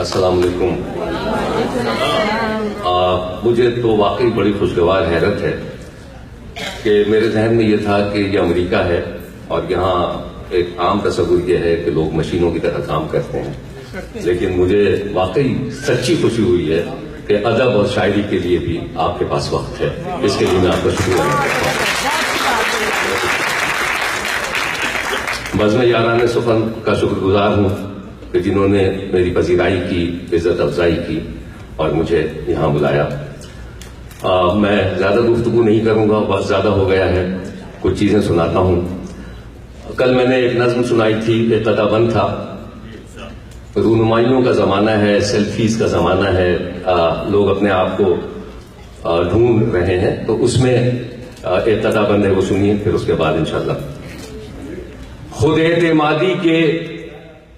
السلام علیکم. مجھے تو واقعی بڑی خوشگوار حیرت ہے کہ میرے ذہن میں یہ تھا کہ یہ امریکہ ہے اور یہاں ایک عام تصور یہ ہے کہ لوگ مشینوں کی طرح کام کرتے ہیں، لیکن مجھے واقعی سچی خوشی ہوئی ہے کہ ادب اور شاعری کے لیے بھی آپ کے پاس وقت ہے. اس کے لیے میں آپ کا شکریہ ادا کرتا ہوں. بزم یاران سخن کا شکر گزار ہوں کہ جنہوں نے میری پذیرائی کی، عزت افزائی کی اور مجھے یہاں بلایا. میں زیادہ گفتگو نہیں کروں گا، بہت زیادہ ہو گیا ہے. کچھ چیزیں سناتا ہوں. کل میں نے ایک نظم سنائی تھی، ابتدا بند تھا. رونمائیوں کا زمانہ ہے، سیلفیز کا زمانہ ہے، لوگ اپنے آپ کو ڈھونڈ رہے ہیں، تو اس میں ابتدا بند ہے، وہ سنیے، پھر اس کے بعد انشاءاللہ. خود اعتمادی کے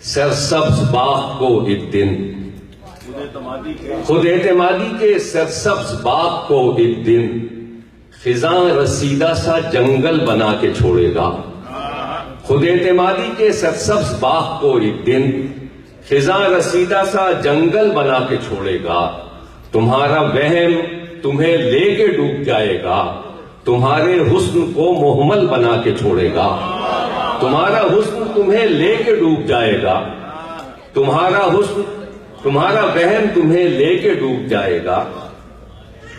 سرسبز باغ کو ایک دن، خود اعتمادی کے سرسبز باغ کو ایک دن خزاں رسیدہ سا جنگل بنا کے چھوڑے گا. خود اعتمادی کے سرسبز باغ کو ایک دن خزاں رسیدہ سا جنگل بنا کے چھوڑے گا. تمہارا وہم تمہیں لے کے ڈوب جائے گا، تمہارے حسن کو مہمل بنا کے چھوڑے گا. تمہارا حسن تمہیں لے کے ڈوب جائے گا، تمہارا حسن، تمہارا وہم تمہیں لے کے ڈوب جائے گا،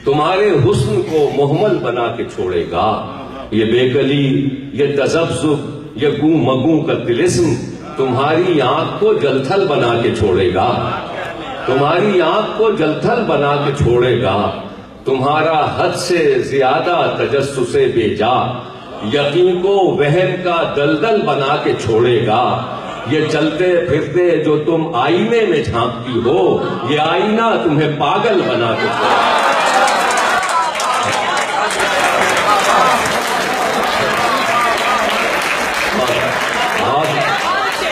تمہارے حسن کو مہمل بنا کے چھوڑے گا. یہ بے گلی، یہ تذبذب، یہ گوں مگوں کا طلسم تمہاری آنکھ کو جلتھل بنا کے چھوڑے گا، تمہاری آنکھ کو جلتھل بنا کے چھوڑے گا. تمہارا حد سے زیادہ تجسس بے جا یقین کو وہم کا دلدل بنا کے چھوڑے گا. یہ چلتے پھرتے جو تم آئینے میں جھانکتی ہو، یہ آئینہ تمہیں پاگل بنا کے چھوڑے گا.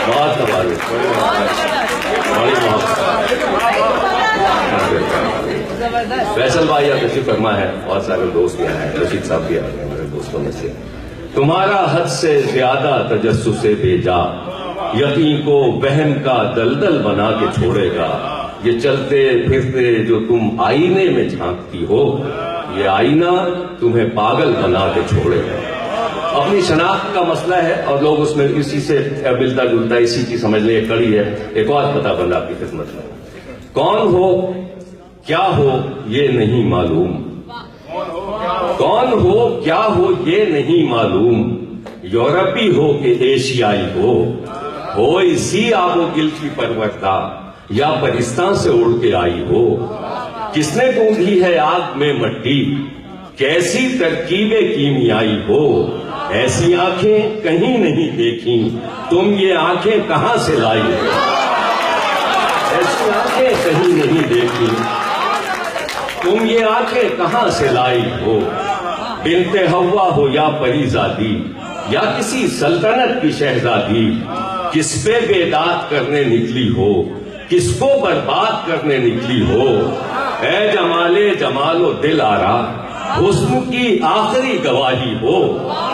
بہت تبارک، بڑی محبت. فیصل بھائی آپ تشریف فرما ہے، بہت سارے دوست یہاں ہیں، رشید صاحب بھی آ رہے ہیں میرے دوستوں میں سے. تمہارا حد سے زیادہ تجسس بے جا یقین کو وہم کا دلدل بنا کے چھوڑے گا. یہ چلتے پھرتے جو تم آئینے میں جھانکتی ہو، یہ آئینہ تمہیں پاگل بنا کے چھوڑے گا. اپنی شناخت کا مسئلہ ہے اور لوگ اس میں اسی سے ملتا جلتا، اسی کی سمجھ لیں ایک کڑی ہے. ایک اور پتہ بند آپ کی خدمت میں. کون ہو کیا ہو یہ نہیں معلوم، کون ہو کیا ہو یہ نہیں معلوم، یورپی ہو کہ ایشیائی ہو اسی آب و گل کی پروردہ یا پرستان سے اڑ کے آئی ہو. کس نے گوندھی ہے آگ میں مٹی، کیسی ترکیب کیمیائی ہو. ایسی آنکھیں کہیں نہیں دیکھیں، تم یہ آنکھیں کہاں سے لائی ہو. ایسی آنکھیں کہیں نہیں دیکھیں، تم یہ آنکھیں کہاں سے لائی ہو. بنت حوا ہو یا پری زادی یا کسی سلطنت کی شہزادی، کس پہ بیداد کرنے نکلی ہو، کس کو برباد کرنے نکلی ہو. اے جمال جمال و دل آرا، حسن کی آخری گواہی ہو.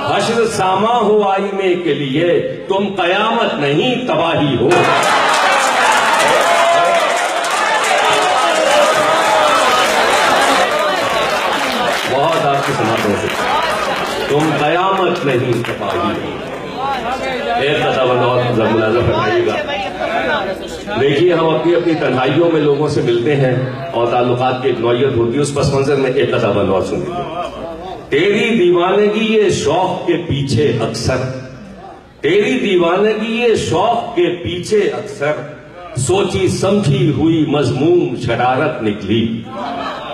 حشر ساما ہو آئینے کے لیے، تم قیامت نہیں تباہی ہو. بہت آپ کی سماعتوں سے، تم قیامت نہیں تباہی ہو. ایک تصور اور ملازم فرمائیے گا. دیکھیے ہم اپنی اپنی تنہائیوں میں لوگوں سے ملتے ہیں اور تعلقات کی ایک نوعیت ہوتی ہے. اس پس منظر میں ایک تصور اور سنیے. تیری دیوانگی یہ شوق کے پیچھے اکثر، تیری دیوانگی یہ شوق کے پیچھے اکثر سوچی سمجھی ہوئی مضمون شرارت نکلی.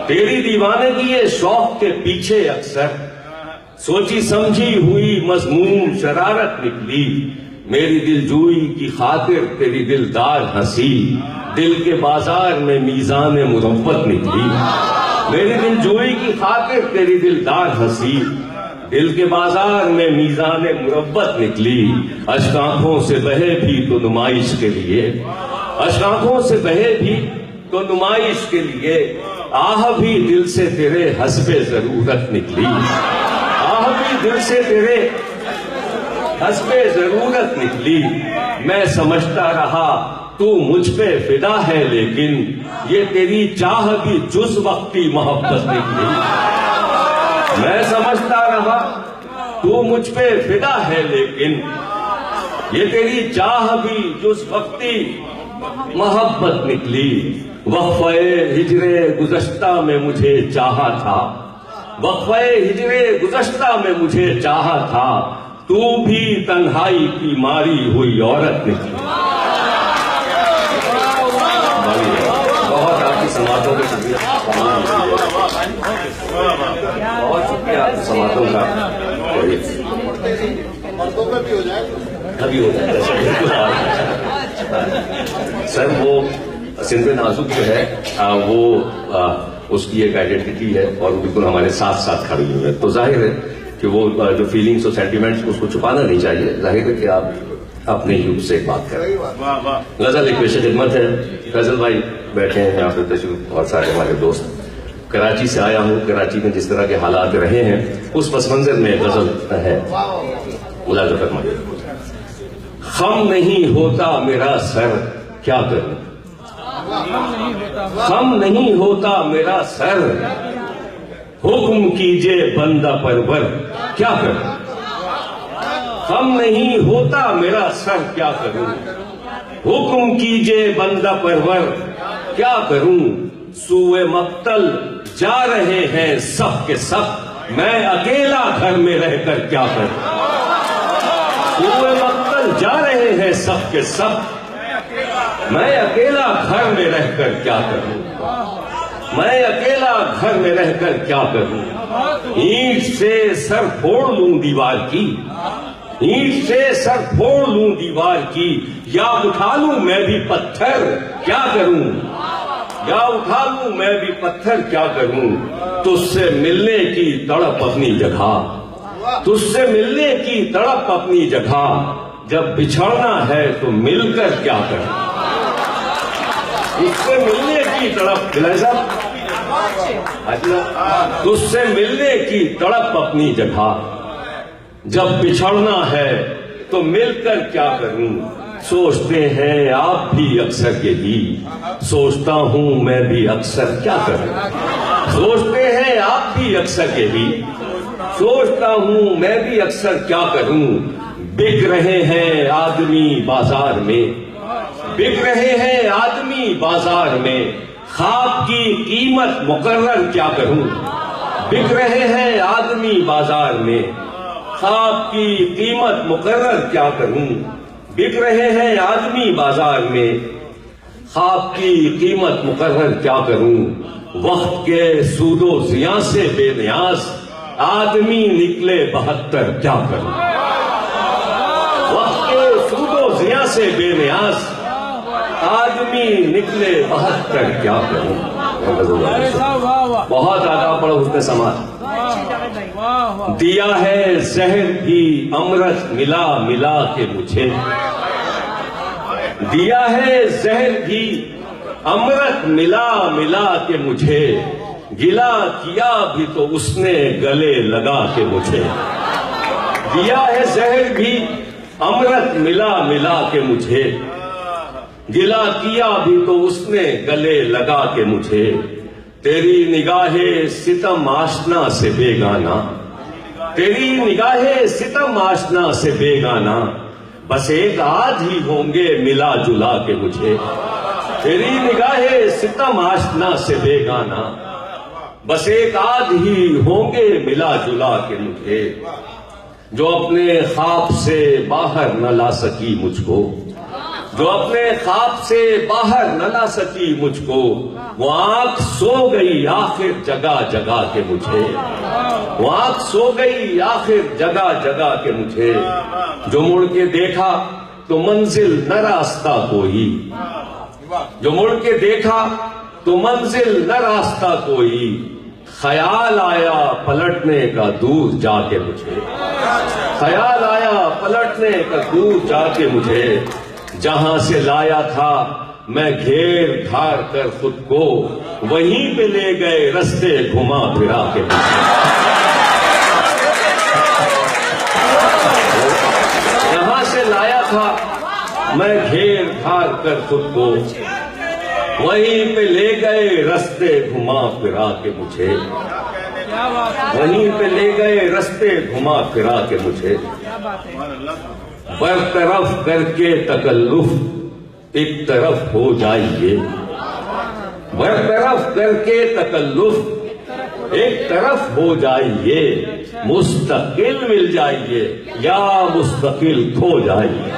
تیری دیوانگی یہ شوق کے پیچھے اکثر سوچی سمجھی ہوئی مضمون شرارت نکلی. میری دل جوئی کی خاطر تیری دلدار ہنسی، دل کے بازار میں میزان مربت نکلی. میری دل جوئی کی خاطر تیری دلدار ہنسی، دل کے بازار میں میزان مربت نکلی. اشک آنکھوں سے بہے بھی تو نمائش کے لیے، اشک آنکھوں سے بہے بھی تو نمائش کے لیے، آہ بھی دل سے تیرے حسب ضرورت نکلی. آہ بھی دل سے تیرے حسب ضرورت نکلی. میں سمجھتا رہا تو مجھ پہ فدا ہے، لیکن یہ تیری چاہ بھی جز وقتی محبت نکلی۔ میں سمجھتا رہا تو مجھ پہ فدا ہے، لیکن یہ تیری چاہ بھی جز وقتی محبت نکلی۔ وقفہ ہجر گزشتہ میں مجھے چاہا تھا، وقفہ ہجر گزشتہ میں مجھے چاہا تھا، تو بھی تنہائی کی ماری ہوئی عورت نکلی۔ بہت آپ کی سماعتوں کا شکریہ، بہت شکریہ آپ کی سماعتوں کا۔ ابھی ہو جائے گا سر، وہ سندھ نازک جو ہے وہ اس کی ایک آئیڈینٹی ہے اور وہ بالکل ہمارے ساتھ ساتھ کھڑی ہوئی ہے، تو ظاہر ہے کہ وہ جو فیلنگس اور سینٹیمنٹس اس کو چھپانا نہیں چاہیے۔ ظاہر ہے کہ آپ اپنے یوگ سے ایک بات کریں۔ غزل ایک پیش خدمت ہے، فیصل بھائی بیٹھے ہیں یہاں پہ تشریف، اور سارے ہمارے دوست۔ کراچی سے آیا ہوں، کراچی میں جس طرح کے حالات رہے ہیں اس پس منظر میں غزل ہے، ملاحظہ فرمائیے۔ خم نہیں ہوتا میرا سر کیا کروں، خم نہیں ہوتا میرا سر، حکم کیجئے بندہ پرور کیا کروں، خم نہیں ہوتا میرا سر کیا کروں، حکم کیجئے بندہ پرور کیا کروں، سوئے مقتل جا رہے ہیں سب کے سب، میں اکیلا گھر میں رہ کر کیا کروں، سوئے مقتل جا رہے ہیں سب کے سب، میں اکیلا گھر میں رہ کر کیا کروں، میں اکیلا گھر میں رہ کر کیا کروں، اینٹ سے سر پھوڑ لوں دیوار کی، اینٹ سے سر پھوڑ لوں دیوار کی، یا اٹھا لوں میں بھی پتھر کیا کروں، یا اٹھا لوں میں بھی پتھر کیا کروں، تجھ سے ملنے کی تڑپ اپنی جگہ، تجھ سے ملنے کی تڑپ اپنی جگہ، جب بچھڑنا ہے تو مل کر کیا کروں، تجھ سے ملنے کی تڑپ، تجھ سے ملنے کی تڑپ اپنی جگہ، جب بچھڑنا ہے تو مل کر کیا کروں، سوچتے ہیں آپ بھی اکثر یہی، سوچتا ہوں میں بھی اکثر کیا کروں، سوچتے ہیں آپ بھی اکثر یہی، سوچتا ہوں میں بھی اکثر کیا کروں، بک رہے ہیں آدمی بازار میں، بک رہے ہیں آدمی بازار میں، خواب کی قیمت مقرر کیا کروں، بک رہے ہیں آدمی بازار میں، خواب کی قیمت مقرر کیا کروں، بک رہے ہیں آدمی بازار میں، خواب کی قیمت مقرر کیا کروں، وقت کے سود و زیاں سے بے نیاز آدمی نکلے 72 کیا کروں، وقت کے سود و زیاں سے بے نیاز آدمی نکلے 72 کیا کروں۔ بہت آداب پڑھو حسن سماعت۔ دیا ہے زہر بھی امرت ملا ملا کے مجھے، دیا ہے زہر بھی امرت ملا ملا کے مجھے، گلا کیا بھی تو اس نے گلے لگا کے مجھے، دیا ہے زہر بھی امرت ملا ملا کے مجھے، گلا کیا بھی تو اس نے گلے لگا کے مجھے، تیری نگاہ ستم آشنا سے بیگانہ، تیری نگاہ ستم آشنا سے بیگانہ، بس ایک آدھ ہی ہوں گے ملا جلا کے مجھے، تیری نگاہ ستم آشنا سے بیگانہ، بس ایک آدھ ہی ہوں گے ملا جلا کے مجھے، جو اپنے خواب سے باہر نہ لا سکی مجھ کو، جو اپنے خواب سے باہر نہ لا سکی مجھ کو، وہ آنکھ سو گئی آخر جگہ جگہ کے مجھے، وہ آنکھ سو گئی آخر جگہ جگہ کے مجھے، جو مڑ کے دیکھا تو منزل نہ راستہ کوئی، جو مڑ کے دیکھا تو منزل نہ راستہ کوئی، خیال آیا پلٹنے کا دور جا کے مجھے، خیال آیا پلٹنے کا دور جا کے مجھے، جہاں سے لایا تھا میں گھیر گھار کر خود کو، وہیں پہ لے گئے رستے گھما پھرا کے مجھے، جہاں سے لایا تھا میں گھیر گھار کر خود کو وہیں پہ لے گئے رستے گھما پھرا کے مجھے، وہیں پہ لے گئے رستے گھما پھرا کے مجھے، برطرف کر کے تکلف ایک طرف ہو جائیے، برطرف کر کے تکلف ایک طرف ہو جائیے، مستقل مل جائیے یا مستقل کھو جائیے۔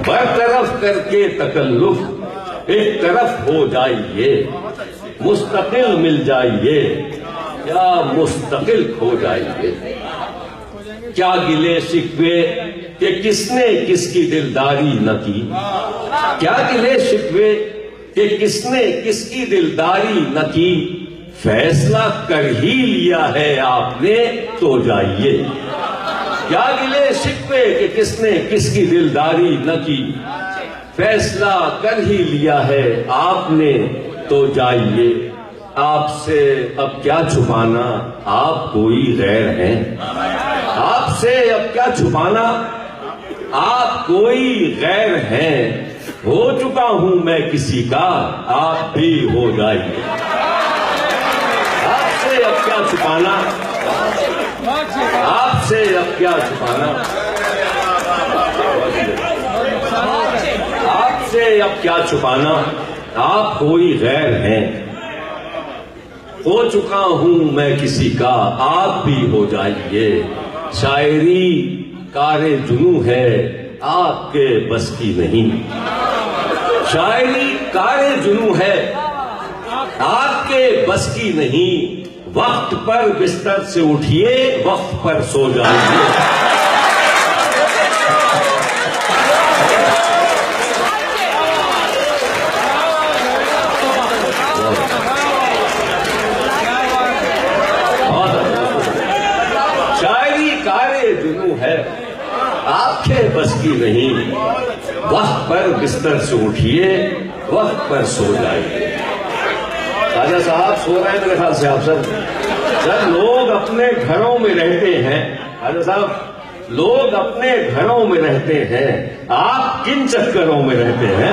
برطرف کر کے تکلف ایک طرف ہو جائیے، مستقل مل جائیے یا مستقل کھو جائیے۔ کیا گلے شکوے کہ کس نے کس کی دلداری نہ کی، کیا گلے شکوے کہ کس نے کس کی دلداری نہ کی، فیصلہ کر ہی لیا ہے آپ نے تو جائیے۔ کیا گلے شکوے کہ کس نے کس کی دلداری نہ کی، فیصلہ کر ہی لیا ہے آپ نے تو جائیے۔ آپ سے اب کیا چھپانا، آپ کوئی غیر ہیں، آپ سے اب کیا چھپانا، آپ کوئی غیر ہیں، ہو چکا ہوں میں کسی کا، آپ بھی ہو جائیے۔ آپ سے اب کیا چھپانا، آپ سے اب کیا چھپانا، آپ سے اب کیا چھپانا، آپ کوئی غیر ہیں، ہو چکا ہوں میں کسی کا، آپ بھی ہو جائیے۔ شاعری کار جنوں ہے آپ کے بس کی نہیں، شاعری کار جنوں ہے آپ کے بس کی نہیں، وقت پر بستر سے اٹھیے، وقت پر سو جائیے۔ آپ کے بس کی نہیں، وقت پر بستر سے اٹھیے، وقت پر سو جائیے۔ راجہ صاحب سو رہے ہیں میرے خیال سے آپ سب۔ جب لوگ اپنے گھروں میں رہتے ہیں، راجہ صاحب لوگ اپنے گھروں میں رہتے ہیں، آپ کن چکروں میں رہتے ہیں؟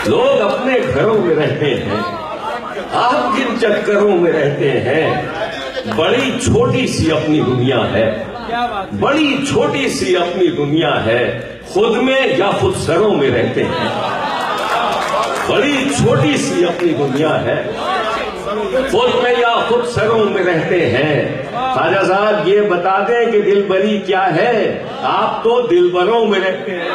لوگ اپنے گھروں میں رہتے ہیں، آپ کن چکروں میں رہتے ہیں؟ بڑی چھوٹی سی اپنی دنیا ہے، بڑی چھوٹی سی اپنی دنیا ہے، خود میں یا خود سروں میں رہتے ہیں۔ بڑی چھوٹی سی اپنی دنیا ہے، خود میں یا خود سروں میں رہتے ہیں۔ خواجہ صاحب یہ بتا دیں کہ دل بری کیا ہے، آپ تو دلبروں میں رہتے ہیں۔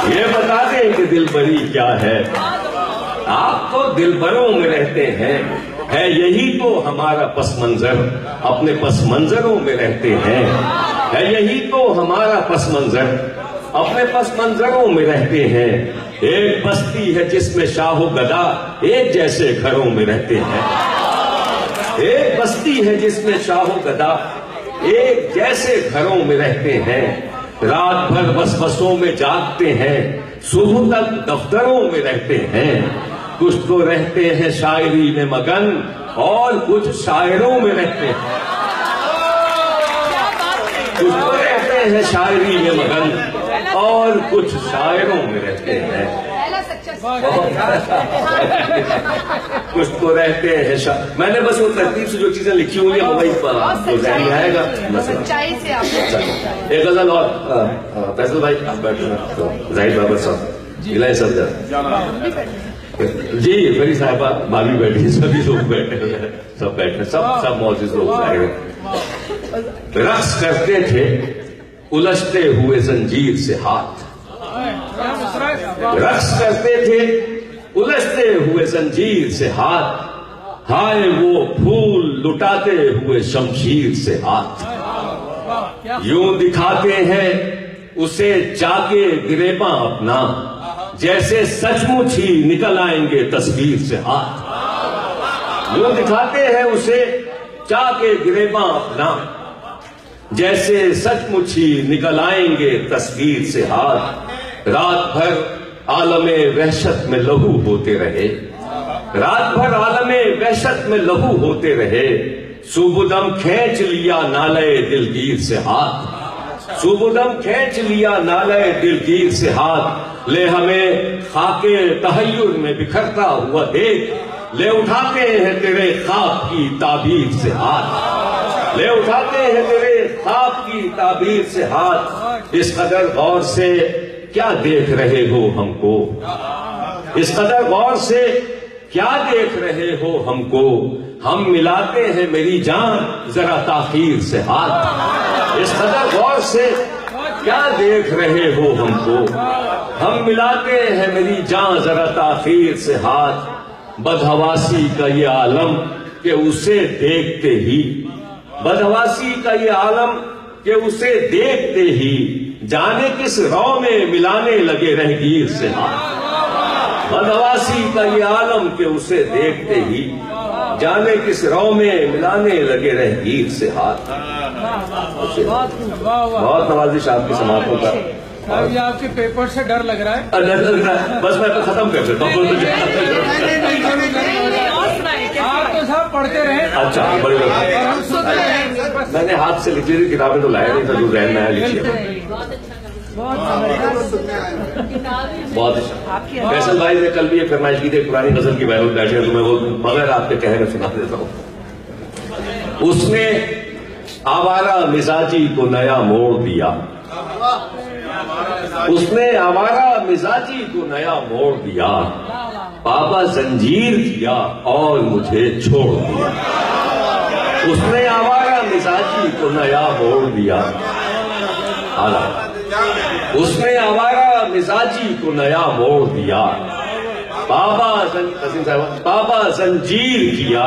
یہ بتا دیں کہ دل بری کیا ہے، آپ تو دلبروں میں رہتے ہیں۔ ہے یہی تو ہمارا پس منظر، اپنے پس منظروں میں رہتے ہیں۔ ہے یہی تو ہمارا پس منظر، اپنے پس منظروں میں رہتے ہیں۔ ایک بستی ہے جس میں شاہ و گدا ایک جیسے گھروں میں رہتے ہیں۔ ایک بستی ہے جس میں شاہ و گدا ایک جیسے گھروں میں رہتے ہیں۔ رات بھر وسوسوں میں جاگتے ہیں، صبح تک دفتروں میں رہتے ہیں۔ کچھ تو رہتے ہیں شاعری میں مگن اور کچھ شاعروں میں رہتے ہیں۔ کچھ تو رہتے ہیں شاعری میں مگن اور کچھ شاعروں میں رہتے ہیں۔ کچھ تو رہتے ہیں میں نے بس وہ ترتیب سے جو چیزیں لکھی ہوئی ہیں وہی ذہن میں آئے گا۔ ایک غزل اور فیصل بھائی آپ بیٹھے، زاہد بابر صاحب، الہی صدر جی، میری صاحبہ بھابھی بیٹھی، سبھی لوگ بیٹھے ہوئے ہیں، سب بیٹھے، سب معزز لوگ آئے ہوئے۔ رقص کرتے تھے الجھتے ہوئے زنجیر سے ہاتھ، رقص کرتے تھے الجھتے ہوئے زنجیر سے ہاتھ، ہائے وہ پھول لٹاتے ہوئے شمشیر سے ہاتھ۔ یوں دکھاتے ہیں اسے جا کے گریباں اپنا، جیسے سچ مچ ہی نکل آئیں گے تصویر سے ہاتھ۔ یوں دکھاتے ہیں اسے جا کے گریباں اپنا، جیسے سچ مچ ہی نکل آئیں گے تصویر سے ہاتھ، رات بھر عالم وحشت میں لہو ہوتے رہے، رات بھر عالم وحشت میں لہو ہوتے رہے، صبح دم کھینچ لیا نالے دلگیر سے ہاتھ، صبح دم کھینچ لیا نالے دلگیر سے ہاتھ، لے ہمیں خاکے تحیر میں بکھرتا ہوا دیکھ، لے اٹھاتے ہیں تیرے خواب کی تعبیر سے ہاتھ، لے اٹھاتے ہیں تیرے خواب کی تعبیر سے ہاتھ، اس قدر غور سے کیا دیکھ رہے ہو ہم کو، اس قدر غور سے کیا دیکھ رہے ہو ہم کو، ہم ملاتے ہیں میری جان ذرا تاخیر سے ہاتھ، اس قدر غور سے کیا دیکھ رہے ہو ہم کو، ہم ملاتے ہیں میری جان ذرا تاخیر سے ہاتھ، بدحواسی کا یہ عالم کہ اسے دیکھتے ہی، بدحواسی کا یہ عالم کہ اسے دیکھتے ہی جانے کس رو میں ملانے لگے رہگیر سے ہاتھ، بدحواسی کا یہ عالم کہ اسے دیکھتے ہی جانے کس رو میں ملانے لگے رہگیر سے ہاتھ۔ بہت نوازش آپ کی سماعتوں کا۔ اب یہ آپ کے پیپر سے ڈر لگ رہا ہے؟ بس میں تو ختم کر دیتا ہوں۔ آپ تو صاحب پڑھتے رہے۔ اچھا بڑی بات، میں نے ہاتھ سے لکھ لی تھی کتابیں، تو لایا نہیں تھا، جو ذہن میں آیا لکھیے۔ بہت اچھا۔ فیصل بھائی نے کل بھی ایک فرمائش کی تھی، پرانی غزل کی بہرول بیٹھے، تو میں وہ بغیر آپ کے کہنے سنا دیتا ہوں۔ اس نے آوارہ مزاجی کو نیا موڑ دیا، اس نے آوارہ مزاجی کو نیا موڑ دیا، بابا زنجیر کیا اور مجھے چھوڑ دیا، اس نے آوارہ مزاجی کو نیا موڑ دیا، اس نے آوارہ مزاجی کو نیا موڑ دیا، بابا زنجیر کیا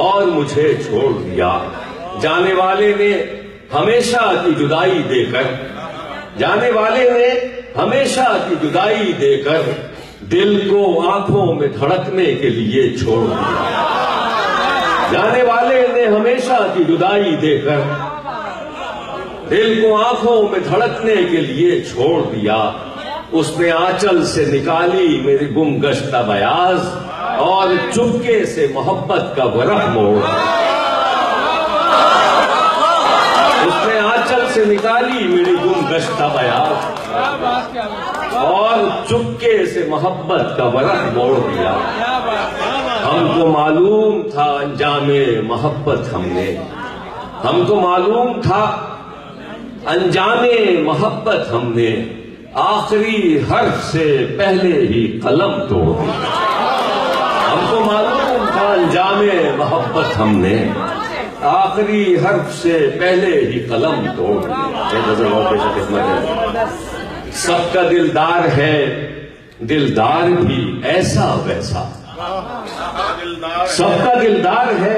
اور مجھے چھوڑ دیا، جانے والے نے ہمیشہ کی جدائی دے کر، جانے والے نے ہمیشہ کی جدائی دے کر دل کو آنکھوں میں دھڑکنے کے لیے چھوڑ دیا، جانے والے نے ہمیشہ کی جدائی دے کر دل کو آنکھوں میں دھڑکنے کے لیے چھوڑ دیا، اس نے آنچل سے نکالی میری گم گشتہ بیاض اور چپکے سے محبت کا ورق موڑا، اس نے آنچل سے نکالی میری گم گشتہ بیاض اور چپکے سے محبت کا ورق موڑ دیا، ہم کو معلوم تھا انجام محبت ہم کو معلوم تھا انجام محبت ہم نے، آخری حرف سے پہلے ہی قلم توڑ دی، ہم کو معلوم تھا انجام محبت ہم نے، آخری حرف سے پہلے ہی قلم توڑ دی۔ یہ غزل اور پیش خدمت ہے۔ سب کا دلدار ہے دلدار بھی ایسا ویسا، سب کا دلدار ہے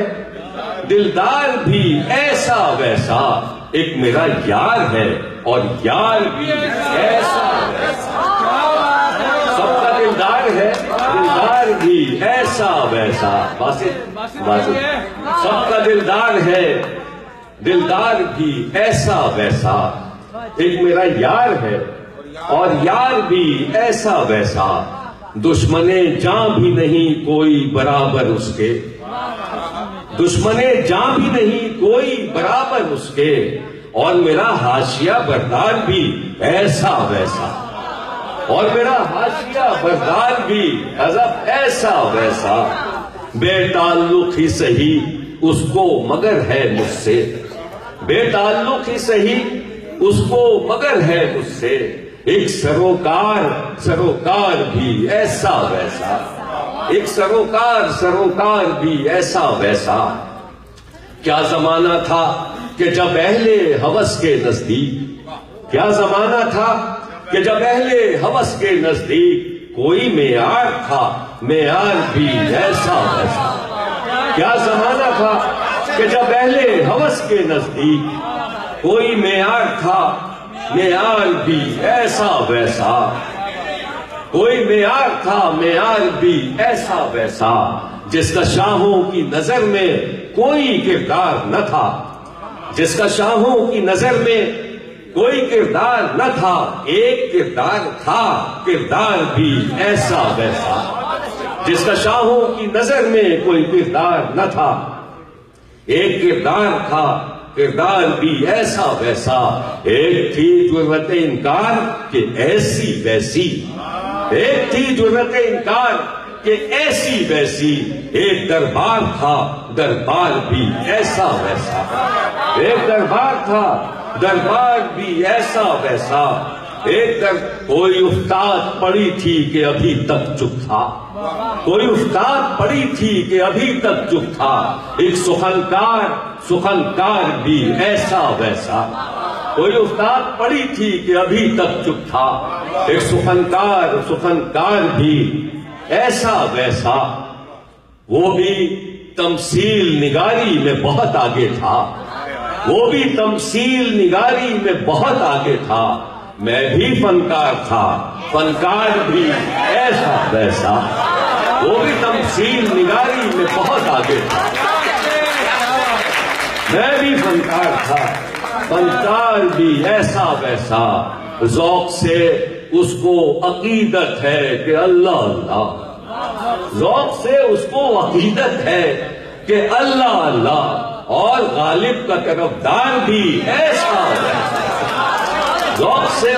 دلدار بھی ایسا ویسا، ایک میرا یار ہے اور یار بھی ایسا ویسا، سب کا دلدار ہے دلدار بھی ایسا ویسا، سب کا دلدار ہے دلدار بھی ایسا ویسا، ایک میرا یار ہے اور یار بھی ایسا ویسا، دشمن جاں بھی نہیں کوئی برابر اس کے، دشمن جاں بھی نہیں کوئی برابر اس کے، اور میرا حاشیہ بردار بھی ایسا ویسا، اور میرا حاشیہ بردار بھی حضرت ایسا ویسا، بے تعلق ہی سہی اس کو مگر ہے مجھ سے، بے تعلق ہی سہی اس کو مگر ہے مجھ سے، ایک سروکار بھی ایسا ویسا، ایک سروکار بھی ایسا ویسا، کیا زمانہ تھا کہ جب اہل ہوس کے نزدیک، کیا زمانہ تھا کہ جب اہل ہوس کے نزدیک کوئی معیار تھا، معیار بھی ایسا ویسا، کیا زمانہ تھا کہ جب اہل ہوس کے نزدیک کوئی معیار تھا، معیار بھی ایسا ویسا، کوئی معیار تھا معیار بھی ایسا ویسا، جس کا شاہوں کی نظر میں کوئی کردار نہ تھا، جس کا شاہوں کی نظر میں کوئی کردار نہ تھا، ایک کردار تھا، کردار بھی ایسا ویسا۔ جس کا شاہوں کی نظر میں کوئی کردار نہ تھا، ایک کردار تھا، کردار بھی ایسا ویسا۔ ایک تھی جرأت انکار کہ ایسی ویسی، ایک تھی جرأت انکار کہ ایسی ویسی۔ ایک دربار تھا، دربار بھی ایسا ویسا۔ ایک دربار تھا، دربار بھی ایسا ویسا۔ کوئی افتاد پڑی تھی کہ ابھی تک چپ تھا، کوئی افتاد پڑی تھی کہ ابھی تک چپ تھا۔ ایک سخنکار بھی ایسا ویسا۔ کوئی افتاد پڑی تھی کہ ابھی تک چپ تھا۔ ایک سخنکار بھی ایسا ویسا۔ وہ بھی تمثیل نگاری میں بہت آگے تھا، وہ بھی تمثیل نگاری میں بہت آگے تھا۔ میں بھی فنکار تھا، فنکار بھی ایسا ویسا۔ وہ بھی تمثیل نگاری میں بہت آگے تھا، میں بھی فنکار تھا، فنکار بھی ایسا ویسا۔ ذوق سے اس کو عقیدت ہے کہ اللہ اللہ، ذوق سے اس کو عقیدت ہے کہ اللہ اللہ، اور غالب کا طرفدار بھی ایسا ویسا۔ ذوق سے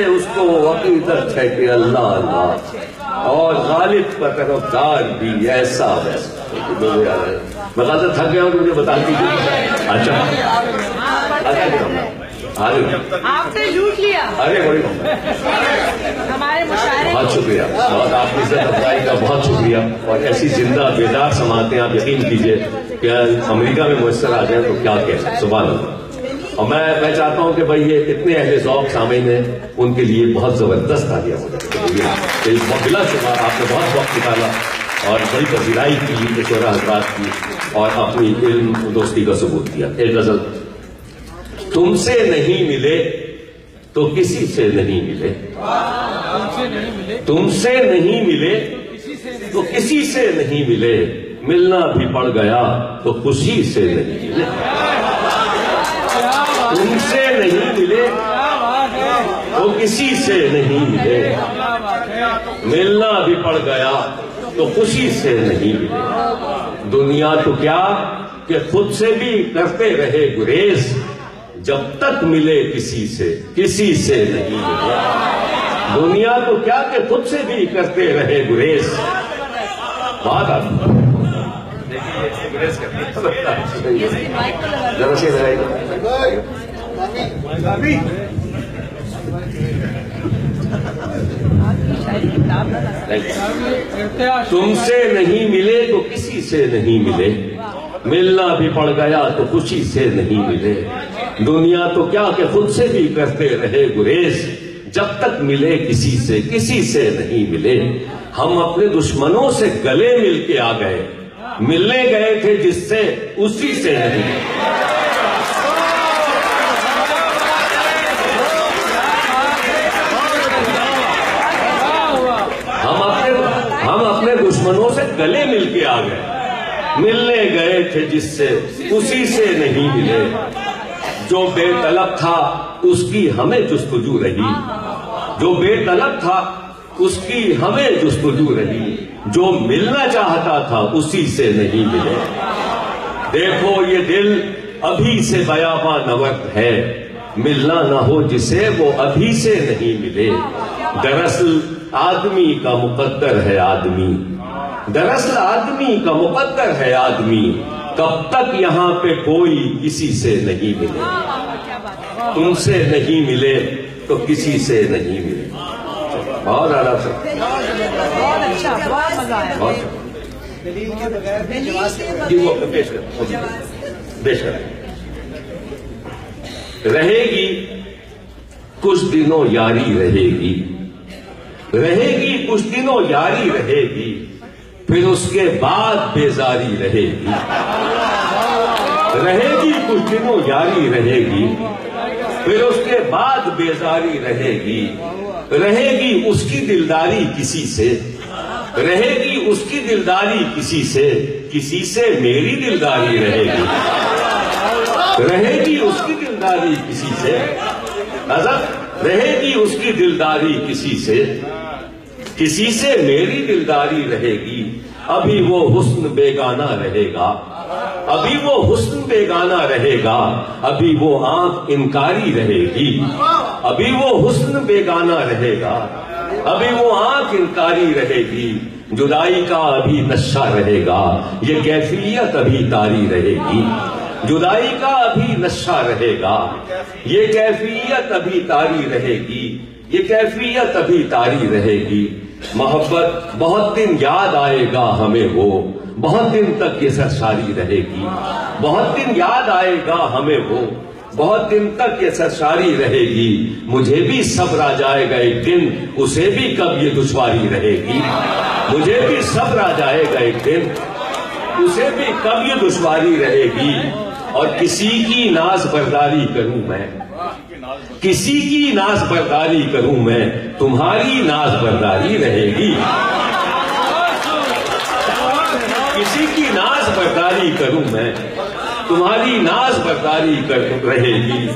اس کو عقیدت ہے کہ اللہ اللہ، اور غالب کا طرفدار بھی ایسا ویسا۔ میں کہا تھک گیا ہوں، مجھے بتا دیجیے۔ اچھا آپ نے لوٹ لیا ارے بڑی ہمارے مشاعرے۔ بہت شکریہ، بہت آپ کی عزت افزائی کا بہت شکریہ۔ اور ایسی زندہ بیدار سماعتیں آپ یقین کیجئے کہ امریکہ میں میسر آ جائیں تو کیا کہیں، سبحان اللہ۔ اور میں چاہتا ہوں کہ بھائی یہ اتنے اہل ذوق سامعین ہیں، ان کے لیے بہت زبردست تالیاں ہو جائیں۔ بلا شبہ آپ نے بہت وقت نکالا اور بڑی پذیرائی کی شعراء حضرات کی، اور اپنی علم دوستی کا ثبوت کیا۔ ایک غزل: تم سے نہیں ملے تو کسی سے نہیں ملے، تم سے نہیں ملے تو کسی سے نہیں ملے، ملنا بھی پڑ گیا تو خوشی سے نہیں ملے۔ تم سے نہیں ملے تو کسی سے نہیں ملے، ملنا بھی پڑ گیا تو خوشی سے نہیں ملے۔ دنیا تو کیا کہ خود سے بھی کرتے رہے گریز، جب تک ملے کسی سے نہیں ملے۔ دنیا تو کیا کہ خود سے بھی کرتے رہے گریز۔ بات آپ گریز ذرا سے لگائی تم سے نہیں ملے تو کسی سے نہیں ملے، ملنا بھی پڑ گیا تو خوشی سے نہیں ملے۔ دنیا تو کیا کہ خود سے بھی کرتے رہے گریز، جب تک ملے کسی سے نہیں ملے۔ ہم اپنے دشمنوں سے گلے مل کے آ گئے، ملنے گئے تھے جس سے اسی سے نہیں ملے۔ ہم اپنے دشمنوں سے گلے مل کے آ گئے، ملنے گئے تھے جس سے اسی سے نہیں ملے۔ جو بے طلب تھا اس کی ہمیں جستجو رہی، جو بے طلب تھا اس کی ہمیں جستجو رہی، جو ملنا چاہتا تھا اسی سے نہیں ملے۔ دیکھو یہ دل ابھی سے بیاباں نورد ہے، ملنا نہ ہو جسے وہ ابھی سے نہیں ملے۔ دراصل آدمی کا مقدر ہے آدمی، دراصل آدمی کا مقدر ہے آدمی، کب تک یہاں پہ کوئی کسی سے نہیں ملے۔ تم سے نہیں ملے تو کسی سے نہیں ملے۔ بہت اعلیٰ سر، بہت اچھا، بہت مزہ آیا۔ جی وہ پیش کر رہے گی کچھ دنوں یاری رہے گی، رہے گی کچھ دنوں یاری رہے گی، پھر اس کے بعد بیزاری رہے گی۔ رہے گی کچھ دنوں یاری رہے گی، پھر اس کے بعد بیزاری رہے گی۔ رہے گی اس کی دلداری کسی سے، رہے گی اس کی دلداری کسی سے میری دلداری رہے گی۔ رہے گی اس کی دلداری کسی سے، حضرت رہے گی اس کی دلداری کسی سے میری دلداری رہے گی، ابھی وہ حسن بیگانہ رہے گا، ابھی وہ حسن بیگانہ رہے گا، ابھی وہ آنکھ انکاری رہے گی، ابھی وہ حسن بیگانہ رہے گا، ابھی وہ آنکھ انکاری رہے گی، جدائی کا ابھی نشہ رہے گا، یہ کیفیت ابھی طاری رہے گی، جدائی کا ابھی نشہ رہے گا، یہ کیفیت ابھی طاری رہے گی، یہ کیفیت ابھی طاری رہے گی، محبت بہت دن یاد آئے گا ہمیں وہ، بہت دن تک یہ سرشاری رہے گی، بہت دن یاد آئے گا ہمیں وہ، بہت دن تک یہ سرشاری رہے گی، مجھے بھی صبر آ جائے گا ایک دن، اسے بھی کب یہ دشواری رہے گی، مجھے بھی صبر آ جائے گا ایک دن، اسے بھی کب یہ دشواری رہے گی، اور کسی کی ناز برداری کروں میں، کسی کی ناز برداری کروں میں، تمہاری ناز برداری رہے گی، کسی کی ناز برداری کروں میں، تمہاری ناز برداری رہے گی،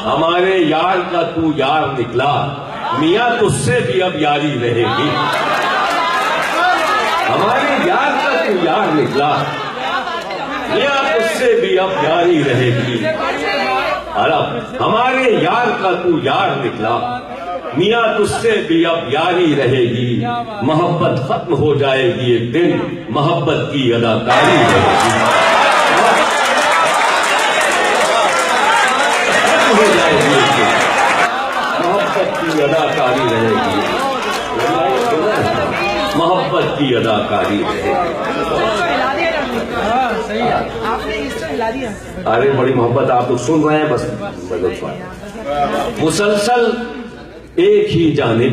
ہمارے یار کا تو یار نکلا، میاں تجھ سے بھی اب یاری رہے گی، ہمارے یار کا تو یار نکلا، میاں تجھ سے بھی اب یاری رہے گی، ہمارے یار کا تو یار نکلا، میاں تجھ سے بھی اب یاری رہے گی، محبت ختم ہو جائے گی ایک دن، محبت کی اداکاری رہے گی، ختم ہو جائے گی ایک دن، محبت کی اداکاری رہے گی، محبت کی اداکاری رہے گی۔ صحیح ہے، آپ نے اس کو ہلا دیا۔ ارے بڑی محبت آپ لوگ سن رہے ہیں، بس مسلسل ایک ہی جانب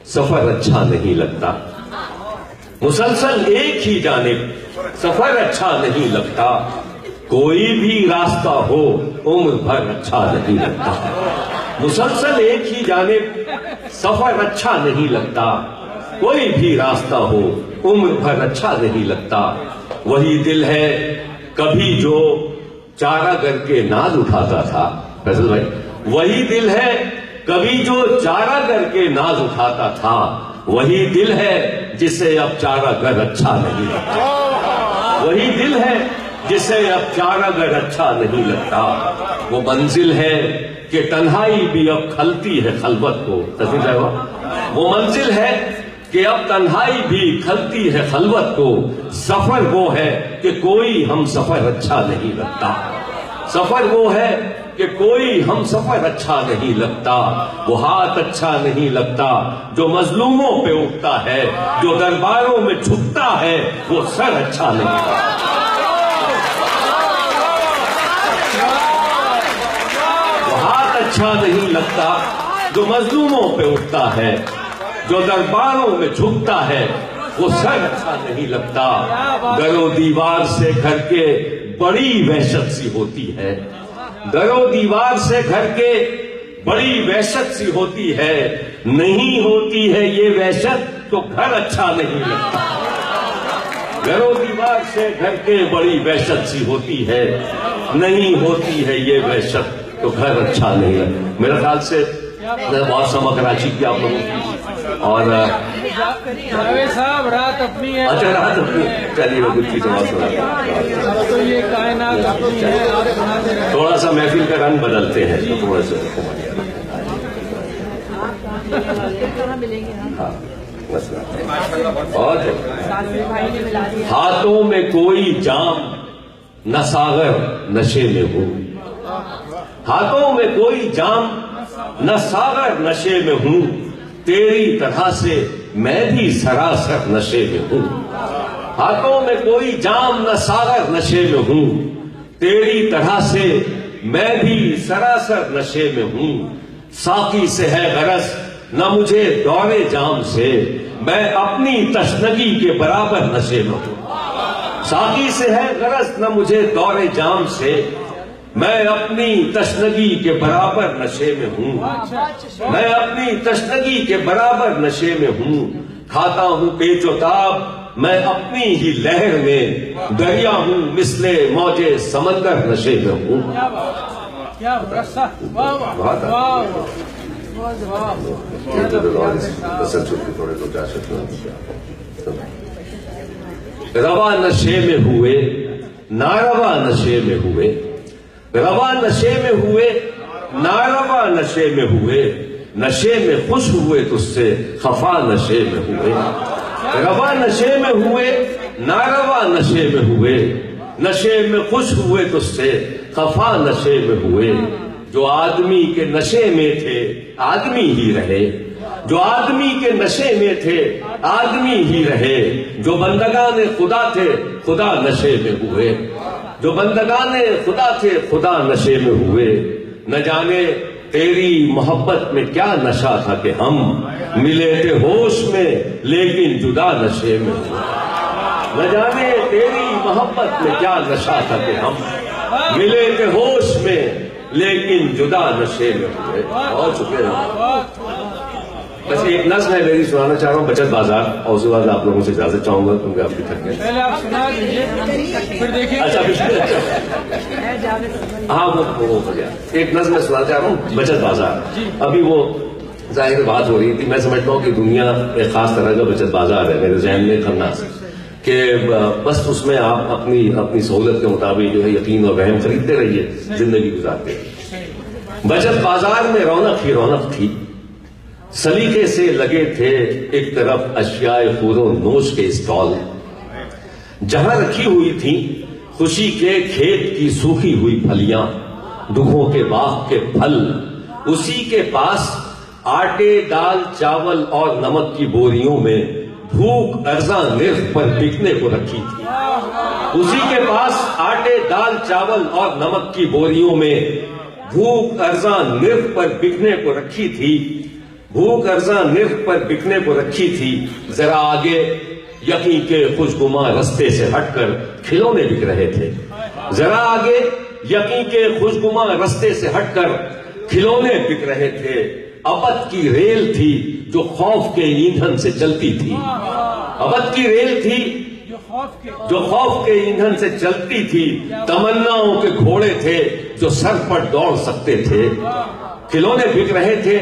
سفر اچھا نہیں لگتا، مسلسل ایک ہی جانب سفر اچھا نہیں لگتا، کوئی بھی راستہ ہو عمر بھر اچھا نہیں لگتا، مسلسل ایک ہی جانب سفر اچھا نہیں لگتا، کوئی بھی راستہ ہو عمر بھر اچھا نہیں لگتا، وہی دل ہے کبھی جو چارہ گر کے ناز اٹھاتا تھا، فیصل بھائی وہی دل ہے کبھی جو چارہ گر کے ناز اٹھاتا تھا، وہی دل ہے جسے اب چارہ گر اچھا نہیں لگتا، وہی دل ہے جسے اب چارہ گر اچھا نہیں لگتا، وہ منزل ہے کہ تنہائی بھی اب کھلتی ہے خلوت کو، تصویر صاحبہ وہ منزل ہے کہ اب تنہائی بھی کھلتی ہے خلوت کو، سفر وہ ہے کہ کوئی ہم سفر اچھا نہیں لگتا، سفر وہ ہے کہ کوئی ہم سفر اچھا نہیں لگتا، وہ ہاتھ اچھا نہیں لگتا جو مظلوموں پہ اٹھتا ہے، جو درباروں میں جھکتا ہے وہ سر اچھا نہیں لگتا، وہ ہاتھ اچھا نہیں لگتا جو مظلوموں پہ اٹھتا ہے، جو درباروں میں جھکتا ہے وہ سر اچھا نہیں لگتا، در و دیوار سے گھر کے بڑی وحشت سی ہوتی ہے، در و دیوار سے گھر کے بڑی وحشت سی ہوتی ہے، نہیں ہوتی ہے یہ وحشت تو گھر اچھا نہیں لگتا، در و دیوار سے گھر کے بڑی وحشت سی ہوتی ہے، نہیں ہوتی ہے یہ وحشت تو گھر اچھا نہیں لگتا۔ میرے خیال سے بہت سما کراچی کی آپ لوگوں کی، اور جاوید صاحب رات اپنی ہے، اچھا رات اپنی، چلیے وہ کچھ چیزیں بات اب تو یہ کائنات اپنی ہے، آپ سناتے رہیں۔ تھوڑا سا محفل کا رنگ بدلتے ہیں تو تھوڑا سا کہاں ملیں گے ہم؟ ہاں بس اور ساتویں بھائی نے ملا دیا۔ ہاتھوں میں کوئی جام نہ ساغر نشے میں ہوں، ہاتھوں میں کوئی جام نہ ساغر نشے میں ہوں، تیری طرح سے میں بھی سراسر نشے میں ہوں، ہاتھوں میں کوئی جام نہ ساغر نشے میں ہوں، تیری طرح سے میں بھی سراسر نشے میں ہوں، ساقی سے ہے غرض نہ مجھے دور جام سے، میں اپنی تشنگی کے برابر نشے میں ہوں، ساقی سے ہے غرض نہ مجھے دور جام سے، میں اپنی تشنگی کے برابر نشے میں ہوں، میں اپنی تشنگی کے برابر نشے میں ہوں، کھاتا ہوں پیچ و تاب میں اپنی ہی لہر میں دریا ہوں مثل موج سمندر نشے میں ہوں. کیا رسا واہ واہ واہ روا نشے میں ہوئے ناروا نشے میں ہوئے، روا نشے میں ہوئے ناروا نشے میں ہوئے، نشے میں خوش ہوئے تجھ سے خفا نشے میں ہوئے. روا نشے میں ہوئے ناروا نشے میں ہوئے، نشے میں خوش ہوئے تجھ سے خفا نشے میں ہوئے. جو آدمی کے نشے میں تھے آدمی ہی رہے، جو آدمی کے نشے میں تھے آدمی ہی رہے. جو بندگان خدا تھے خدا نشے میں ہوئے، جو بندگان خدا تھے خدا نشے میں ہوئے. نہ جانے تیری محبت میں کیا نشہ تھا کہ ہم ملے تھے ہوش میں لیکن جدا نشے میں ہوئے. نہ جانے تیری محبت میں کیا نشہ تھا کہ ہم ملے تھے ہوش میں لیکن جدا نشے میں ہوئے. بہت شکریہ. بس ایک نظم ہے میری سنانا چاہ رہا ہوں، بچت بازار، اور اس کے بعد آپ لوگوں سے اجازت چاہوں گا کیونکہ آپ بھی تھک گئے. پہلے آپ سنا دیجیے پھر دیکھیے. اچھا ہاں وہ ہو گیا. ایک نظم میں سنانا چاہ رہا ہوں، بچت بازار. ابھی وہ ظاہر بات ہو رہی تھی، میں سمجھتا ہوں کہ دنیا ایک خاص طرح کا بچت بازار ہے میرے ذہن میں خناس، کہ بس اس میں آپ اپنی سہولت کے مطابق جو ہے یقین اور وہم خریدتے رہیے، زندگی گزارتے رہیے. بچت بازار میں رونق ہی رونق تھی، سلیقے سے لگے تھے ایک طرف اشیاء خور و نوش کے اسٹال، جہاں رکھی ہوئی تھی خوشی کے کھیت کی سوکھی ہوئی پھلیاں، دکھوں کے باغ کے پھل. اسی کے پاس آٹے دال چاول اور نمک کی بوریوں میں بھوک ارزاں نرخ پر بکنے کو رکھی تھی. اسی کے پاس آٹے دال چاول اور نمک کی بوریوں میں بھوک ارزاں نرخ پر بکنے کو رکھی تھی. بھوک ارزاں نرخ پر بکنے کو رکھی تھی. ذرا آگے یقین کے خوشگواں رستے سے ہٹ کر کھلونے بک رہے تھے. ذرا آگے یقین کے خوشگواں رستے سے ہٹ کر کھلونے بک رہے تھے. ابد کی ریل تھی جو خوف کے ایندھن سے چلتی تھی. ابد کی ریل تھی جو خوف کے ایندھن سے چلتی تھی. تمناؤں کے گھوڑے تھے جو سر پر دوڑ سکتے تھے. کھلونے بک رہے تھے.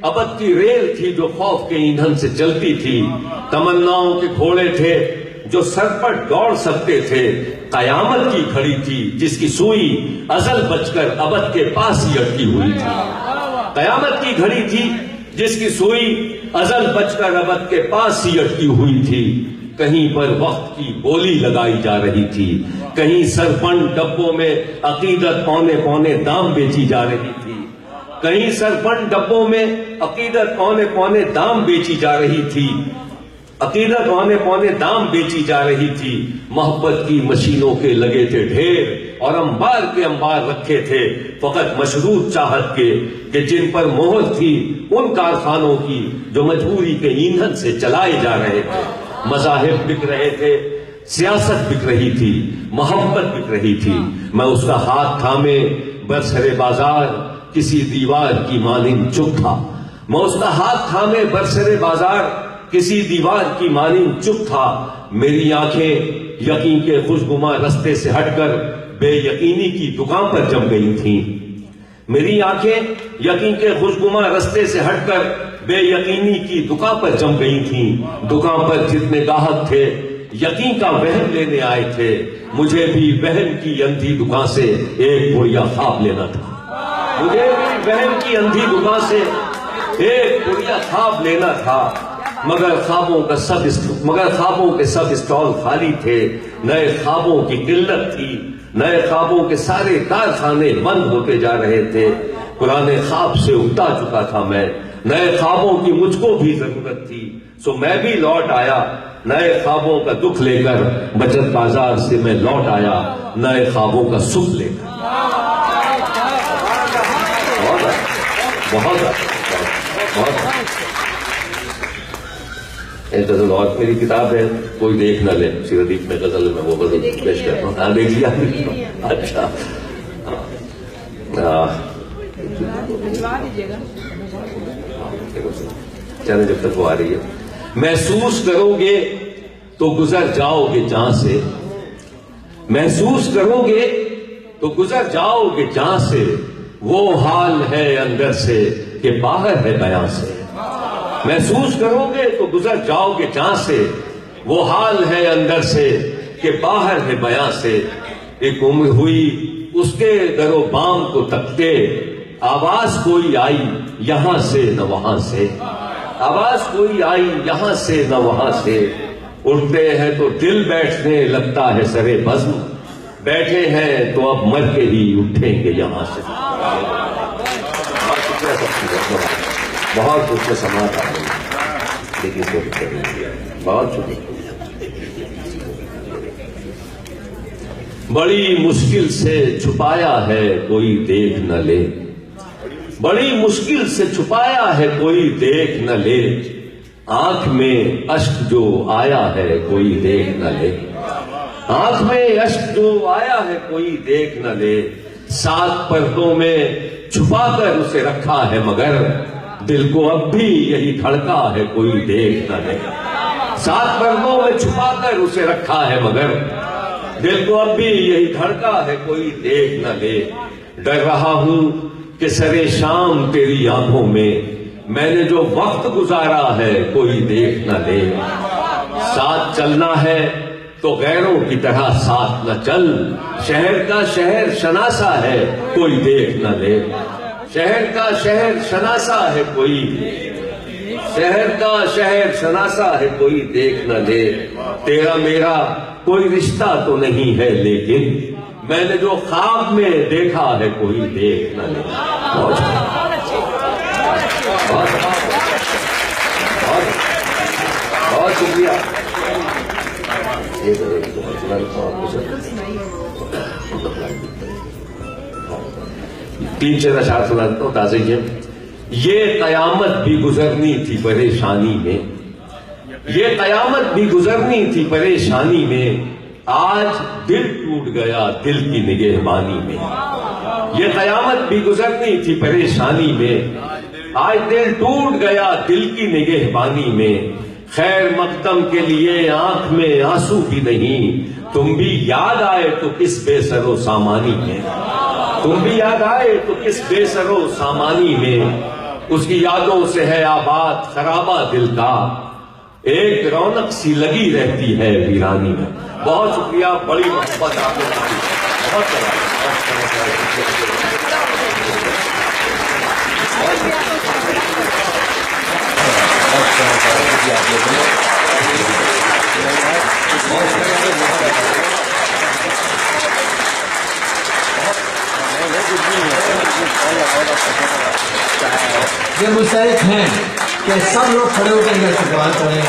ابد کی ریل تھی جو خوف کے ایندھن سے چلتی تھی. تمناؤں کے گھوڑے تھے جو سر پر دوڑ سکتے تھے. قیامت کی گھڑی تھی جس کی سوئی ازل بچ کر ابد کے پاس ہی اٹکی ہوئی تھی. قیامت کی گھڑی تھی جس کی سوئی ازل بچ کر ابد کے پاس ہی اٹکی ہوئی تھی. کہیں پر وقت کی بولی لگائی جا رہی تھی، کہیں سرپنڈ ڈبوں میں عقیدت پونے پونے دام بیچی جا رہی تھی. کہیں سرپنڈ ڈبوں میں عقیدت پونے پونے دام بیچی جا رہی تھی. عقیدت پونے پونے دام بیچی جا رہی تھی. محبت کی مشینوں کے لگے تھے ڈھیر اور انبار کے انبار رکھے تھے فقط مشروط چاہت کے، کہ جن پر مہر تھی ان کارخانوں کی جو مجبوری کے ایندھن سے چلائے جا رہے تھے. مذاہب بک رہے تھے، سیاست بک رہی تھی، محبت بک رہی تھی. میں اس کا ہاتھ تھامے برسر بازار کسی دیوار کی مانند چپ تھا. میں اس کا ہاتھ تھامے برسر بازار کسی دیوار کی مانند چپ تھا. میری آنکھیں یقین کے خوشگواں رستے سے ہٹ کر بے یقینی کی دکان پر جم گئی تھیں. میری آنکھیں یقین کے خوشگواں رستے سے ہٹ کر بے یقینی کی دکان پر جم گئی تھیں. دکان پر جتنے گاہک تھے یقین کا وہم لینے آئے تھے. مجھے بھی وہم کی اندھی دکان سے ایک بڑھیا خواب لینا تھا. مجھے بھی وہم کی اندھی دکان سے ایک بڑھیا خواب لینا تھا. مگر خوابوں کے سب اسٹال خالی تھے. نئے خوابوں کی قلت تھی. نئے خوابوں کے سارے کارخانے بند ہوتے جا رہے تھے. پرانے خواب سے اگتا چکا تھا میں. نئے خوابوں کی مجھ کو بھی ضرورت تھی. سو میں بھی لوٹ آیا نئے خوابوں کا دکھ لے کر. بچت بازار سے میں لوٹ آیا نئے خوابوں کا سکھ لے کر. بہت ایک غزل اور میری کتاب ہے، کوئی دیکھ نہ لے، سیردیپ میں غزل میں وہ غزل پیش کرتا ہوں. ہاں دیکھ لیا. اچھا چلے جب تک وہ آ رہی ہے. محسوس کرو گے تو گزر جاؤ گے جہاں سے، محسوس کرو گے تو گزر جاؤ گے جہاں سے، وہ حال ہے اندر سے کہ باہر ہے بیاں سے۔ محسوس کرو گے تو گزر جاؤ گے جہاں سے، وہ حال ہے اندر سے کہ باہر ہے بیاں سے۔ ایک عمر ہوئی اس کے در و بام کو تکتے، آواز کوئی آئی یہاں سے نہ وہاں سے، آواز کوئی آئی یہاں سے نہ وہاں سے۔ اٹھتے ہیں تو دل بیٹھنے لگتا ہے سرے بزم، بیٹھے ہیں تو اب مر کے ہی اٹھیں گے یہاں سے۔ بہت کچھ سماعت آ گئی لیکن بہت شکریہ۔ بڑی مشکل سے چھپایا ہے کوئی دیکھ نہ لے، بڑی مشکل سے چھپایا ہے کوئی دیکھ نہ لے، آنکھ میں اشک جو آیا ہے کوئی دیکھ نہ لے، آنکھ میں اشک جو آیا ہے کوئی دیکھ نہ لے۔ 7 پردوں میں چھپا کر اسے رکھا ہے مگر دل کو اب بھی یہی دھڑکا ہے کوئی دیکھ نہ لے۔ 7 پردوں میں چھپا کر اسے رکھا ہے مگر دل کو اب بھی یہی دھڑکا ہے کوئی دیکھ نہ لے۔ ڈر رہا ہوں کہ سرے شام تیری آنکھوں میں میں نے جو وقت گزارا ہے کوئی دیکھ نہ لے۔ ساتھ چلنا ہے تو غیروں کی طرح ساتھ نہ چل، شہر کا شہر شناسا ہے کوئی دیکھ نہ لے، شہر کا شہر شناسا ہے کوئی، شہر کا شہر شناسا ہے کوئی دیکھ نہ لے۔ تیرا میرا کوئی رشتہ تو نہیں ہے لیکن میں نے جو خواب میں دیکھا ہے کوئی دیکھ نہ لے۔ بہت شکریہ۔ 3 اشعار سناتا ہوں تازہ ہی۔ یہ قیامت بھی گزرنی تھی پریشانی میں، یہ قیامت بھی گزرنی تھی پریشانی میں، آج دل ٹوٹ گیا دل کی نگہبانی میں۔ یہ قیامت بھی گزرنی تھی پریشانی میں، آج دل ٹوٹ گیا دل کی نگہبانی میں۔ خیر مقدم کے لیے آنکھ میں آنسو بھی نہیں، تم بھی یاد آئے تو کس بے سر و سامانی میں، تم بھی یاد آئے تو کس بے سر و سامانی میں۔ اس کی یادوں سے ہے آباد خرابہ دل کا، ایک رونق سی لگی رہتی ہے ویرانی میں۔ بہت شکریہ، بڑی محبت آپ لوگوں کی، بہت یہ مستحق ہیں کہ سب لوگ کھڑے ہو کر استقبال کریں۔